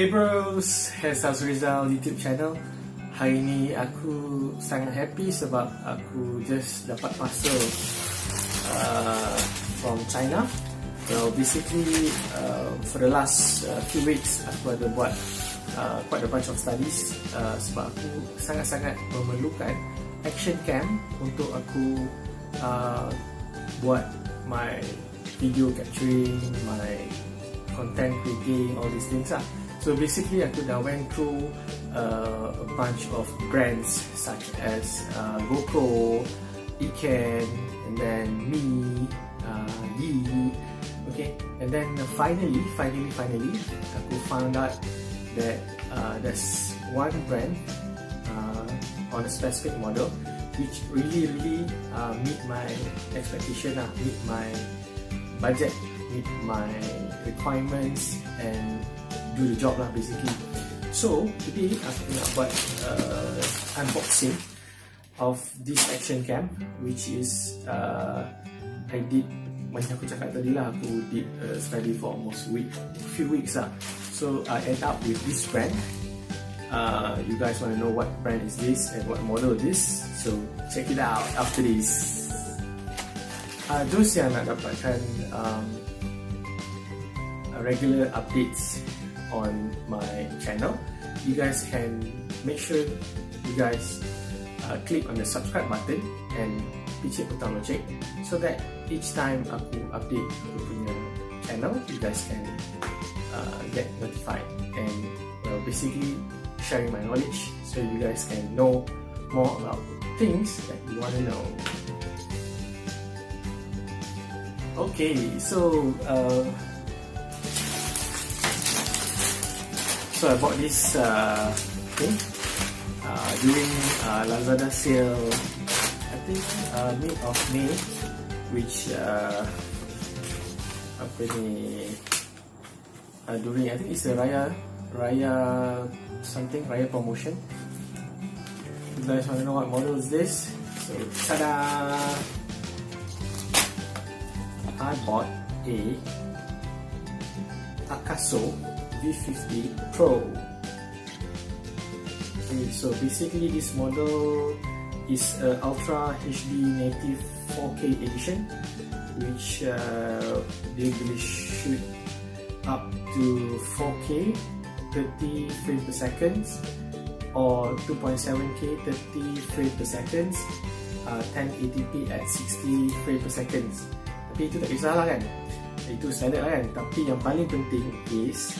Hey bros, Hairstyles Rizal YouTube channel. Hari ni aku sangat happy sebab aku just dapat parcel from China. So basically for the last few weeks aku ada buat quite a bunch of studies sebab aku sangat-sangat memerlukan action cam untuk aku buat my video capturing, my content creating, all these things lah. So basically aku dah went through a bunch of brands such as GoPro, Iken, and then Me, Yi, okay, and then finally aku found out that there's one brand on a specific model which really meet my expectation lah, meet my budget, meet my requirements and do the job lah basically. So today aku nak buat unboxing of this action cam, which is I did, macam aku cakap tadi lah, aku did study for almost few weeks lah. So I end up with this brand. You guys want to know what brand is this and what model it is, so check it out after this. Those yang nak dapatkan regular updates on my channel, you guys can make sure you guys click on the subscribe button and picit butang lonceng so that each time aku update aku punya channel, you guys can get notified and basically sharing my knowledge so you guys can know more about things that you want to know. Okay, so I bought this thing during Lazada sale, I think mid of May, which during, I think it's the Raya something, Raya promotion. You guys want to know what model is this? So tada! I bought a AKASO V50 Pro. Okay, so basically this model is a Ultra HD Native 4K edition, which they will shoot up to 4K 30 frames per second or 2.7K 30 frames per second, 1080p at 60 frames per second. Tapi itu tak kisahlah kan, itu standard lah kan. Tapi yang paling penting is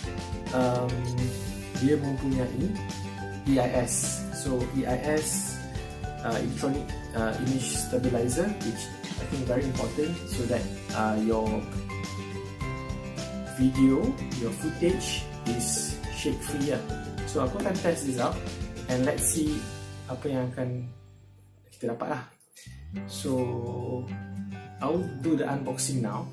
dia mempunyai EIS. So EIS, Electronic Image Stabilizer, which I think very important so that your video, your footage is shake free lah. So aku akan test this out and let's see apa yang akan kita dapat lah. So I'll do the unboxing now.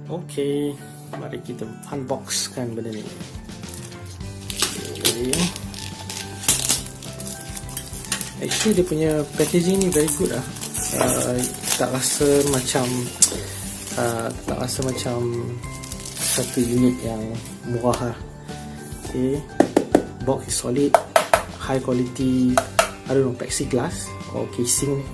Okay, mari kita unboxkan benda ni. Okay. Actually dia punya packaging ni very good lah. Tak rasa macam satu unit yang murah lah. Okay, box is solid, high quality, I don't know, plexiglass or casing ni.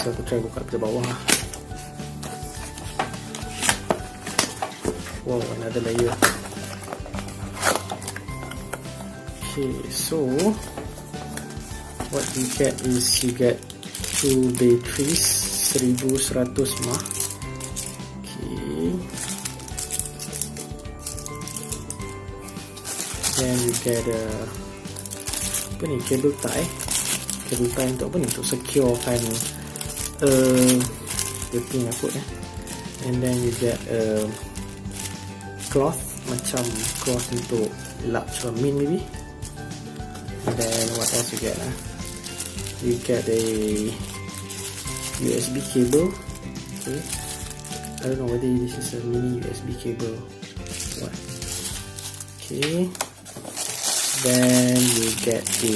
So aku try buka dari bawah. Wow, another layer. Okay, so what you get is you get 2 batteries 1100 mAh. Okay, Then you get apa ni, cable tie. Cable tie untuk apa ni, untuk securekan the thing I put. And then you get cloth, macam cloth untuk large or min maybe. And then what else you get? You get a USB cable. Okay, I don't know whether this is a mini USB cable. What? Okay. Then you get a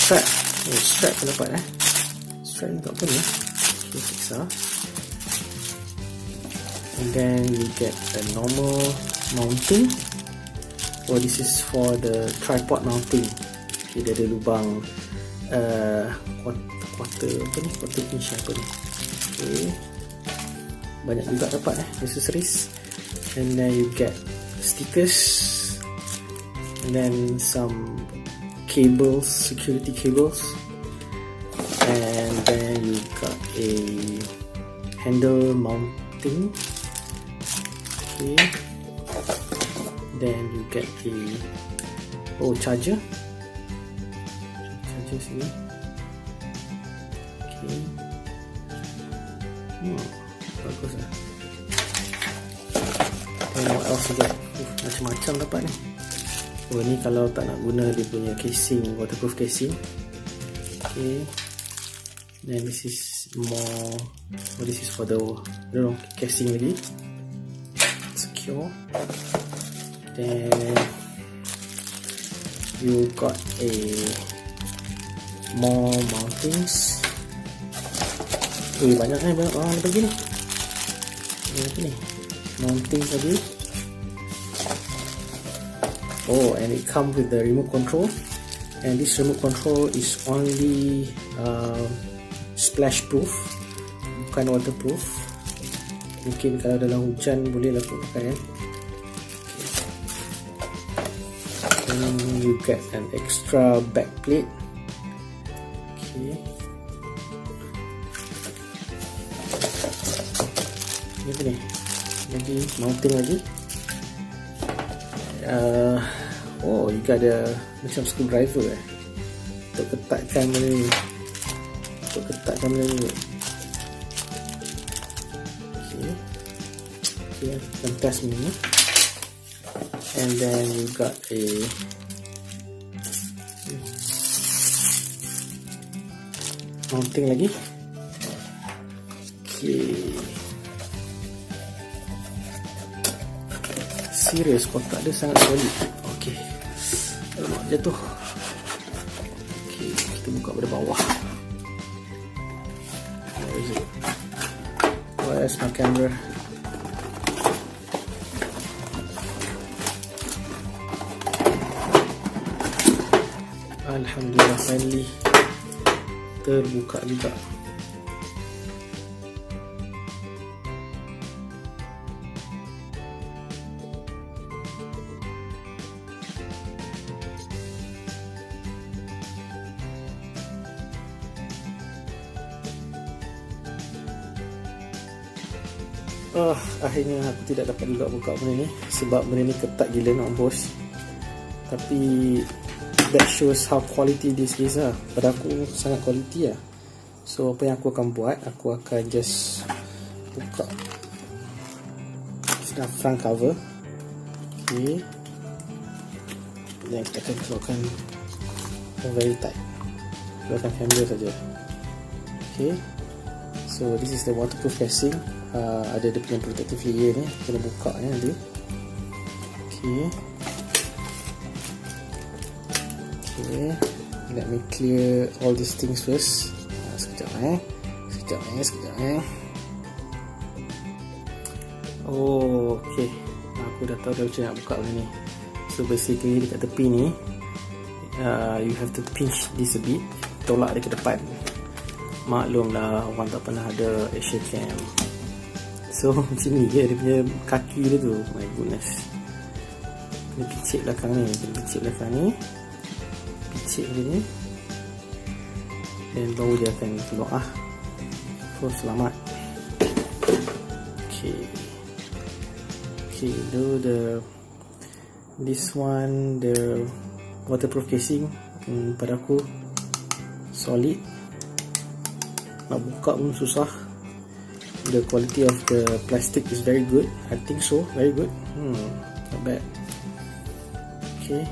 strap. Oh, strap pun dapat Strap ni tak apa ni. Okay, siksa. And then you get a normal mounting. Oh, this is for the tripod mounting. Okay, dia ada lubang quarter inch apa ni. Okay, banyak juga dapat accessories. And then you get stickers, and then some cables, security cables, and then you got a handle mounting. Okay, then you get a charger sini. Okay, bagus lah. Then what else you get? Macam-macam dapat ni. Oh, ni kalau tak nak guna dia punya casing, waterproof casing. Okay, then this is more, this is for the casing lagi, secure. Then you got a more mountings. Banyak lagi ni. Ni mounting tadi. Oh, and it comes with the remote control, and this remote control is only splash proof, bukan waterproof. Mungkin kalau dalam hujan boleh lah pakai. Then you get an extra back plate. Okay, ni apa ni, lagi mounting lagi. You got a macam screwdriver untuk ketatkan benda ni, Okay, kita test ni. And then you got a mounting lagi. Okay, serius kotak dia sangat solid. Okay, alamak, jatuh. Okay, kita buka pada bawah. Where is it? Where's my camera? Alhamdulillah, finally terbuka juga. Akhirnya aku tidak dapat juga buka benda ni sebab benda ni ketat gila nak bos. Tapi that shows how quality this is lah. Pada aku sangat quality lah. So apa yang aku akan buat, aku akan just buka front cover. Okay, dan kita akan keluarkan very tight, keluarkan handle saja. Okay, so this is the waterproof casing. Ada dia punya protective layer ni, kena buka ni nanti. Okay, let me clear all these things first. Sekejap. Oh, okay, aku dah tahu dah macam nak buka benda ni. So basically dekat tepi ni, you have to pinch this a bit, tolak dia ke depan. Maklumlah, orang tak pernah ada action cam. So macam ni je dia punya kaki dia tu. My goodness, kena picit belakang ni, picit ni, dan baru dia akan keluar. So selamat. Okay, do the This one, the waterproof casing, pada aku solid, nak buka pun susah. The quality of the plastic is very good. I think so, very good. Not bad. Okay,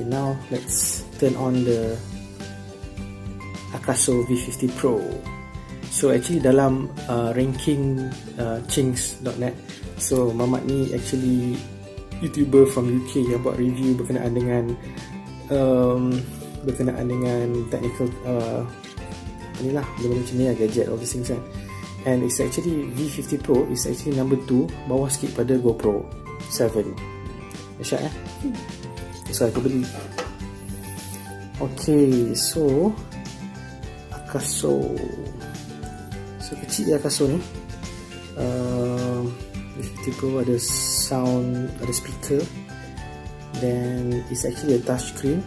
now let's turn on the AKASO V50 Pro. So actually dalam ranking chinks.net, so Mamat ni actually YouTuber from UK yang buat review berkenaan dengan technical inilah, benda macam ni lah, gadget, all these things kan. And it's actually V50 Pro is actually number 2, bawah sikit pada GoPro 7. Dahsyat so aku beli. Okay, so AKASO, so kecil ya AKASO ni. V50 Pro ada sound, ada speaker, then it's actually a touch screen,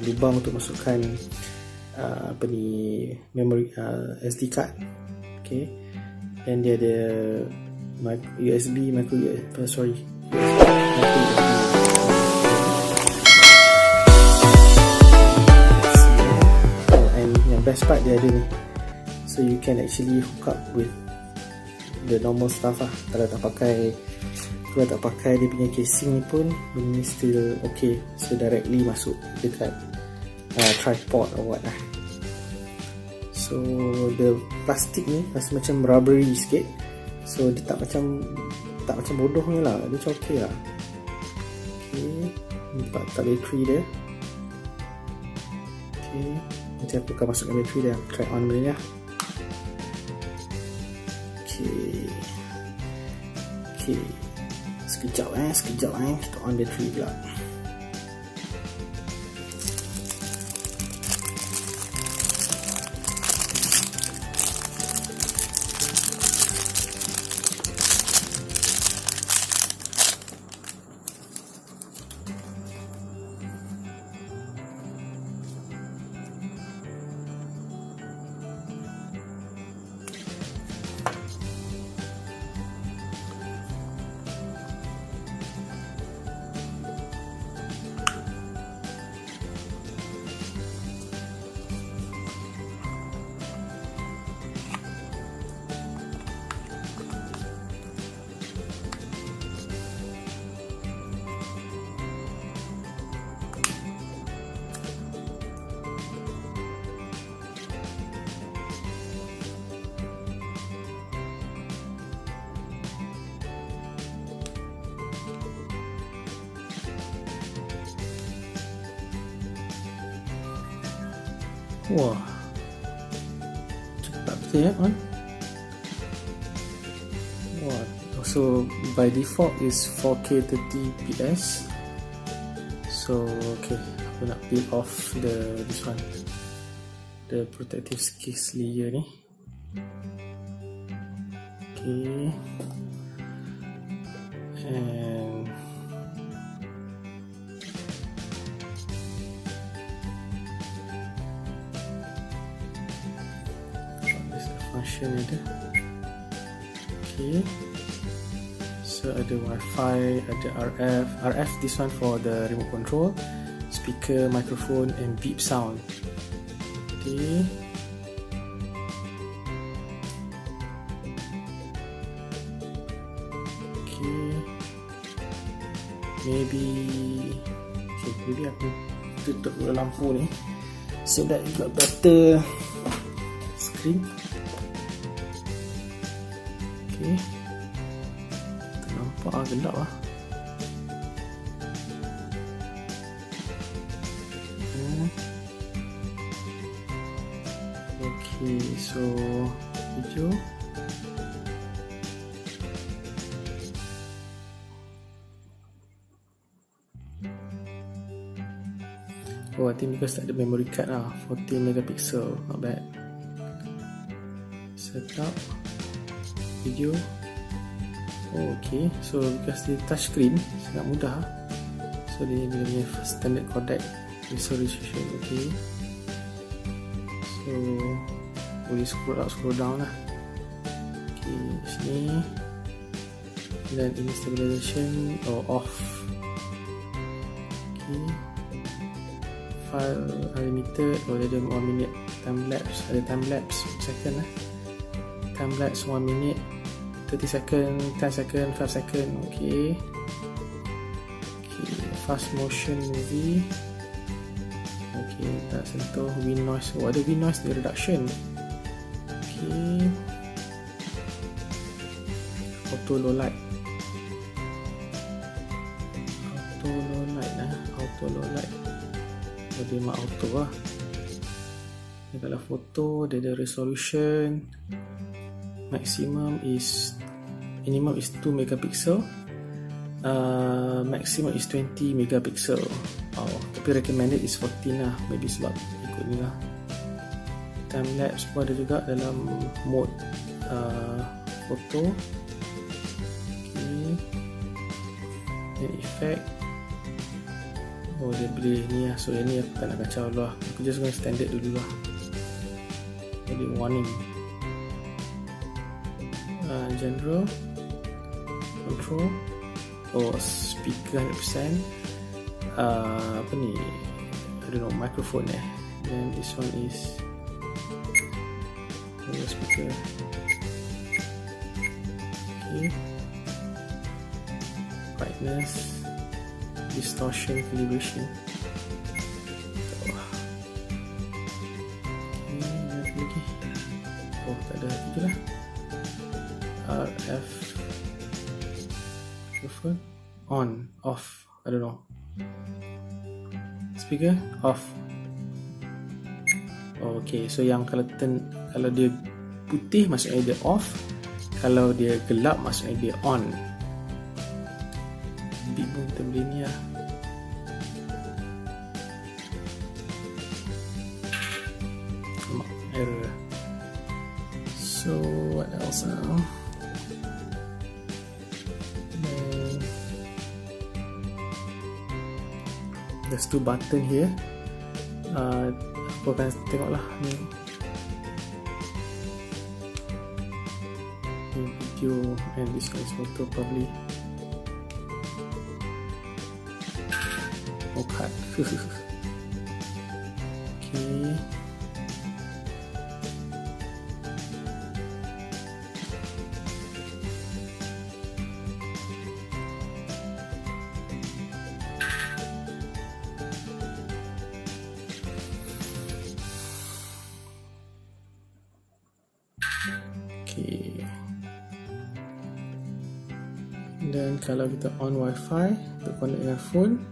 lubang untuk masukkan memory, SD card. Okay, dan dia ada USB, micro USB. And yang best part dia ada ni, so you can actually hook up with the normal stuff lah. Kalau tak pakai dia punya casing ni pun, benda ni still okay, so directly masuk dekat tripod or what lah. So the plastik ni rasa macam rubbery sikit, so dia tak macam bodoh ni lah, dia macam okay lah. Okay, nampak tak bateri dia. Okay, nanti aku akan masukkan bateri dia, try on benda ni lah. Okay, sekejap kita on bateri pula. Wah, cepat betul ya kan? Wah, so by default is 4K 30fps. So okay, aku nak peel off this one, the protective case layer ni. Okay, and function ada. Okay, so ada Wi-Fi, ada RF, this one for the remote control, speaker, microphone and beep sound. Okay, maybe aku tutup lampu ni so that you got better screen. Okay, nampak gelap lah. Okay, so hijau. Oh, I think because tak ada memory card lah. 14 megapixel, not bad. Setup video. Oh, okay, so because dia touch screen, sangat mudah. So dia punya standard codec resolution. Okay, so boleh scroll up, scroll down lah. Okay, sini Dan ini stabilization off. Okay, file unlimited. Dia ada 1 minute time lapse, ada time lapse second lah. Time lapse 1 minute, 30 second, 10 second, 5 second. Okay, fast motion movie. Okay, tak sentuh wind noise. Ada wind noise di reduction. Okay, auto low light. Auto low light. Dia mak auto lah. Kalau foto dia ada resolution, minimum is 2 megapixel, maximum is 20 megapixel. Tapi recommended is 14 lah, maybe sebab ikut ni lah. Time lapse pun ada juga dalam mode foto. Okay, dan effect. Dia boleh ni lah. So yang ni aku tak nak kacau lah. Aku just guna standard dulu lah. Jadi warning. General control. Speaker 100%. Apa ni, I don't know, microphone Then this one is speaker. Okay, brightness, distortion, calibration. Lagi. Tak ada lagi lah. RF microphone on, off, I don't know. Speaker off. Okay, so yang kalau dia putih maksudnya dia off, kalau dia gelap maksudnya dia on. Beat pun kita boleh ni lah. Error. So what else now? There's 2 button here. Aku akan tengok lah ni video, and this one is photo probably. Cut. Okay. Dan kalau kita on wifi untuk connect dengan phone,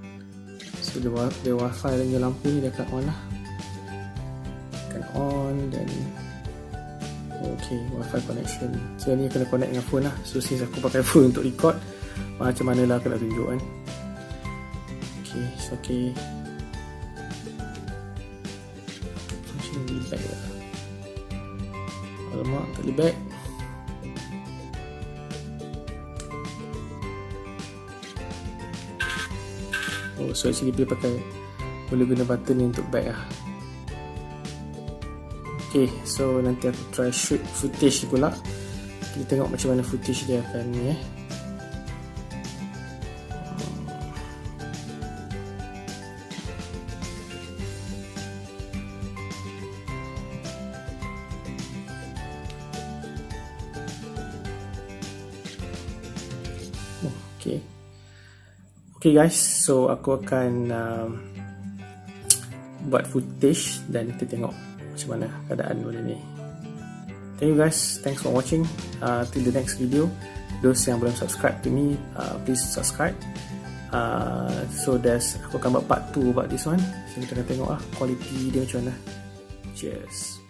so dia wifi dan lampu ni dia akan on lah, akan on. Dan okay, wifi connection. So ni kena connect dengan phone lah. So since aku pakai phone untuk record, macam mana lah aku nak tunjuk kan. Okay, so okay, function boleh back lah. Alamak, tak boleh back. So actually boleh guna button ni untuk back lah. Okay, so nanti aku try shoot footage pula. Kita tengok macam mana footage dia akan ni Okay guys, so aku akan buat footage dan kita tengok macam mana keadaan benda ni. Thank you guys, thanks for watching. Till the next video. Those yang belum subscribe to me, please subscribe. So aku akan buat part 2 about this one. So kita akan tengok quality dia macam mana. Cheers.